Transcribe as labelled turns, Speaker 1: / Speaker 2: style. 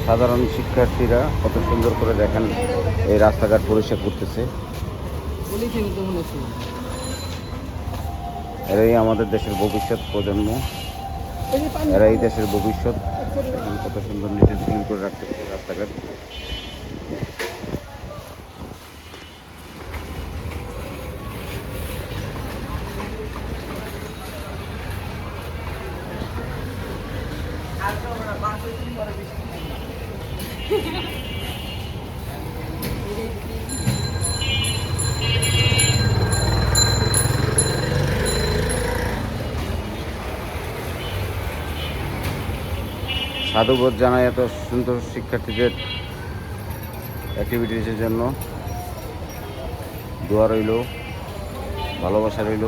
Speaker 1: সাধারণ শিক্ষার্থীরা কত সুন্দর করে দেখেন এই রাস্তাঘাট পরিষ্কার করতেছে। এরাই আমাদের দেশের ভবিষ্যৎ প্রজন্ম, এরাই দেশের ভবিষ্যৎ। এখন কত সুন্দর নিচে ক্লিন করে রাখতেছে রাস্তাঘাট। সাধুবোধ জানাই এত সুন্দর শিক্ষার্থীদের অ্যাক্টিভিটিসের জন্য। দোয়া রইল, ভালোবাসা রইল।